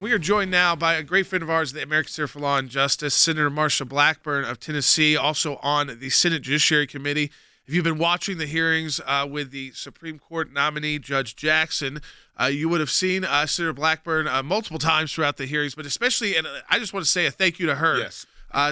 We are joined now by a great friend of ours, the American Center for Law and Justice, Senator Marsha Blackburn of Tennessee, also on the Senate Judiciary Committee. If you've been watching the hearings with the Supreme Court nominee, Judge Jackson, you would have seen Senator Blackburn multiple times throughout the hearings, but especially, and I just want to say a thank you to her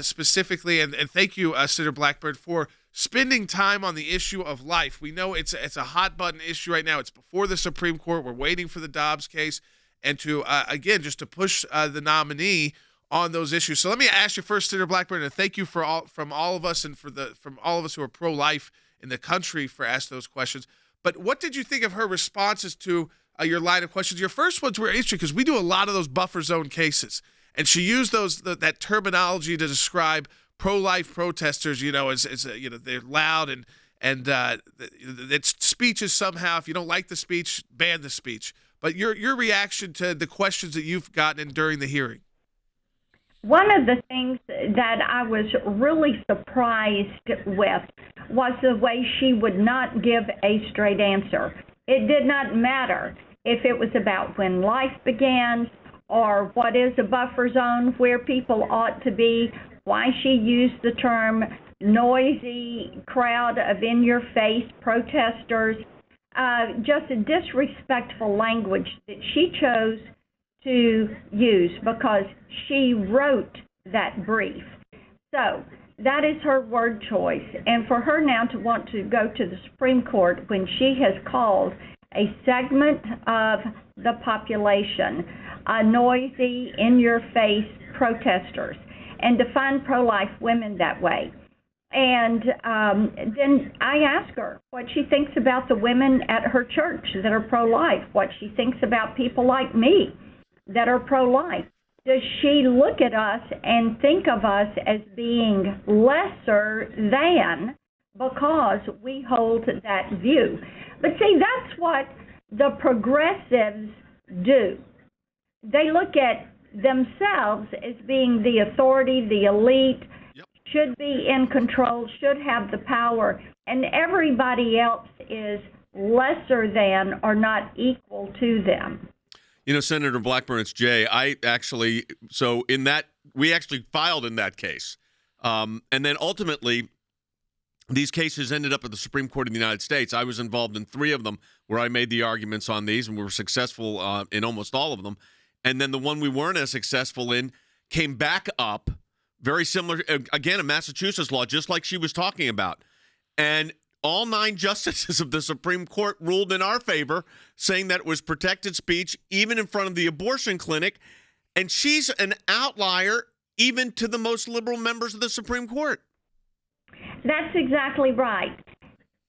specifically, and thank you, Senator Blackburn, for spending time on the issue of life. We know it's a hot-button issue right now. It's before the Supreme Court. We're waiting for the Dobbs case. And to, again, just to push the nominee on those issues. So let me ask you first, Senator Blackburn, and thank you from all of us and from all of us who are pro-life in the country for asking those questions. But what did you think of her responses to your line of questions? Your first ones were interesting because we do a lot of those buffer zone cases. And she used that terminology to describe pro-life protesters, as they're loud and it's speech is somehow, if you don't like the speech, ban the speech. But your reaction to the questions that you've gotten during the hearing? One of the things that I was really surprised with was the way she would not give a straight answer. It did not matter if it was about when life began or what is a buffer zone, where people ought to be, why she used the term noisy crowd of in-your-face protesters. Just a disrespectful language that she chose to use because she wrote that brief. So that is her word choice. And for her now to want to go to the Supreme Court when she has called a segment of the population noisy, in-your-face protesters and define pro-life women that way. And then I ask her what she thinks about the women at her church that are pro-life, what she thinks about people like me that are pro-life. Does she look at us and think of us as being lesser than because we hold that view? But see, that's what the progressives do. They look at themselves as being the authority, the elite, should be in control, should have the power, and everybody else is lesser than or not equal to them. Senator Blackburn, it's Jay. We actually filed in that case. And then ultimately, these cases ended up at the Supreme Court of the United States. I was involved in 3 of them where I made the arguments on these, and we were successful in almost all of them. And then the one we weren't as successful in came back up. Very similar, again, a Massachusetts law, just like she was talking about. And all 9 justices of the Supreme Court ruled in our favor, saying that it was protected speech, even in front of the abortion clinic. And she's an outlier, even to the most liberal members of the Supreme Court. That's exactly right.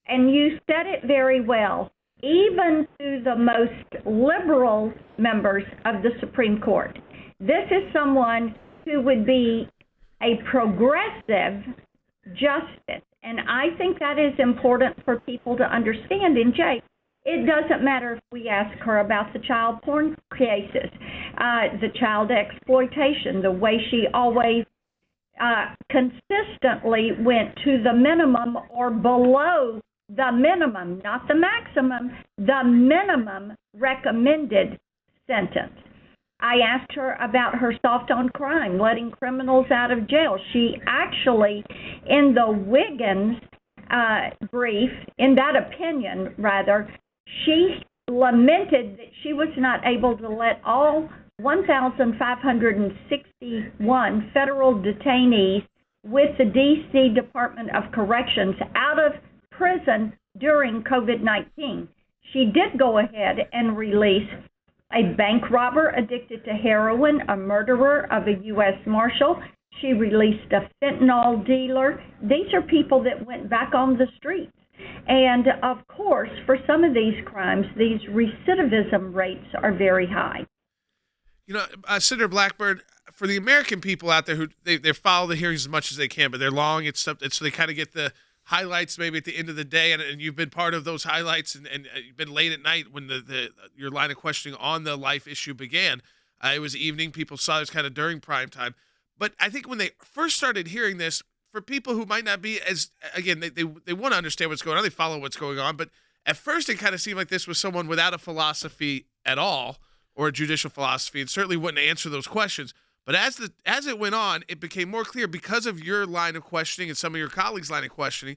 And you said it very well. Even to the most liberal members of the Supreme Court. This is someone who would be a progressive justice. And I think that is important for people to understand. And Jay, it doesn't matter if we ask her about the child porn cases, the child exploitation, the way she always consistently went to the minimum or below the minimum, not the maximum, the minimum recommended sentence. I asked her about her soft on crime, letting criminals out of jail. She actually, in the Wiggins brief, in that opinion, rather, she lamented that she was not able to let all 1,561 federal detainees with the D.C. Department of Corrections out of prison during COVID-19. She did go ahead and release a bank robber addicted to heroin, a murderer of a U.S. Marshal. She released a fentanyl dealer. These are people that went back on the streets. And, of course, for some of these crimes, these recidivism rates are very high. Senator Blackburn, for the American people out there who they follow the hearings as much as they can, but they're long, so they kind of get the highlights maybe at the end of the day, and you've been part of those highlights, and you've been late at night when your line of questioning on the life issue began. It was evening. People saw it was kind of during prime time. But I think when they first started hearing this, for people who might not be as, again, they want to understand what's going on, they follow what's going on, but at first it kind of seemed like this was someone without a philosophy at all, or a judicial philosophy, and certainly wouldn't answer those questions. But as it went on, it became more clear because of your line of questioning and some of your colleagues' line of questioning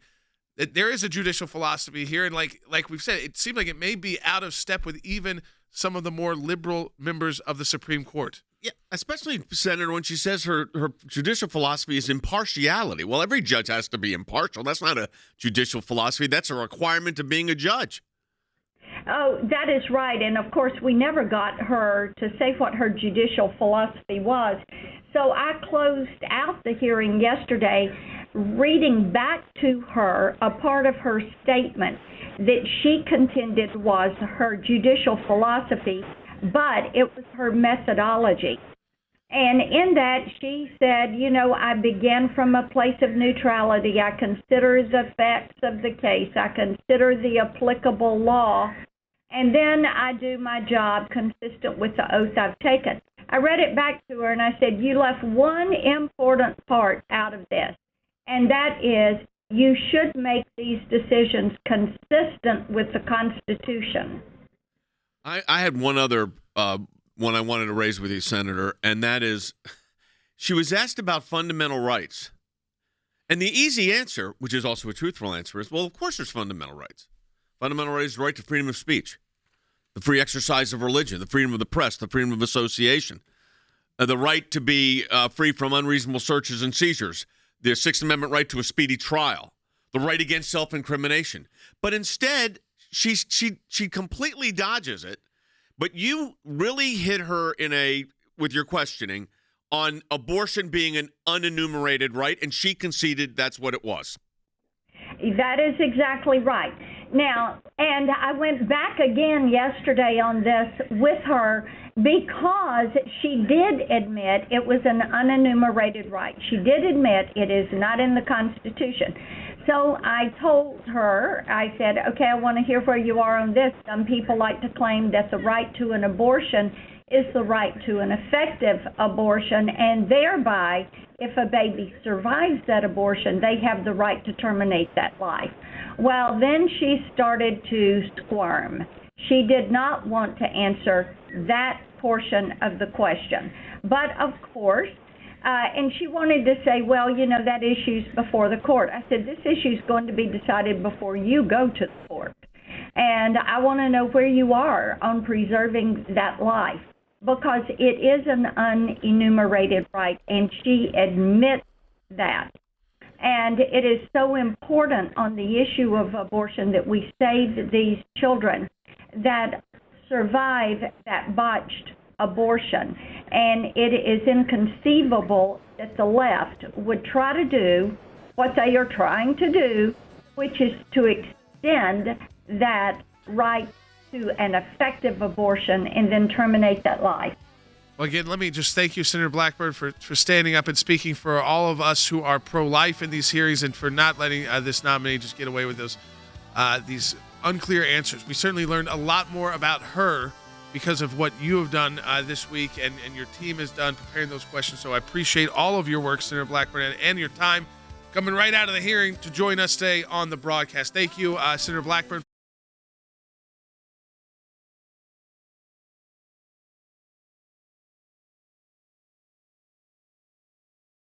that there is a judicial philosophy here. And like we've said, it seemed like it may be out of step with even some of the more liberal members of the Supreme Court. Yeah, especially, Senator, when she says her judicial philosophy is impartiality. Well, every judge has to be impartial. That's not a judicial philosophy. That's a requirement of being a judge. Oh, that is right. And of course, we never got her to say what her judicial philosophy was. So I closed out the hearing yesterday reading back to her a part of her statement that she contended was her judicial philosophy, but it was her methodology. And in that, she said, I began from a place of neutrality. I consider the facts of the case. I consider the applicable law. And then I do my job consistent with the oath I've taken. I read it back to her and I said, you left one important part out of this, and that is you should make these decisions consistent with the Constitution. I had one other one I wanted to raise with you, Senator, and that is she was asked about fundamental rights. And the easy answer, which is also a truthful answer, is, well, of course there's fundamental rights. Fundamental rights is the right to freedom of speech, the free exercise of religion, the freedom of the press, the freedom of association, the right to be free from unreasonable searches and seizures, the Sixth Amendment right to a speedy trial, the right against self-incrimination. But instead, she completely dodges it. But you really hit her with your questioning on abortion being an unenumerated right, and she conceded that's what it was. That is exactly right. Now, and I went back again yesterday on this with her because she did admit it was an unenumerated right. She did admit it is not in the Constitution. So I told her, I said, okay, I want to hear where you are on this. Some people like to claim that the right to an abortion is the right to an effective abortion, and thereby, if a baby survives that abortion, they have the right to terminate that life. Well, then she started to squirm. She did not want to answer that portion of the question. But of course, and she wanted to say, well, that issue's before the court. I said, this issue's going to be decided before you go to the court. And I want to know where you are on preserving that life, because it is an unenumerated right, and she admits that. And it is so important on the issue of abortion that we save these children that survive that botched abortion. And it is inconceivable that the left would try to do what they are trying to do, which is to extend that right to an effective abortion and then terminate that life. Well, again, let me just thank you, Senator Blackburn, for standing up and speaking for all of us who are pro-life in these hearings, and for not letting this nominee just get away with these unclear answers. We certainly learned a lot more about her because of what you have done this week and your team has done preparing those questions. So I appreciate all of your work, Senator Blackburn, and your time coming right out of the hearing to join us today on the broadcast. Thank you, Senator Blackburn.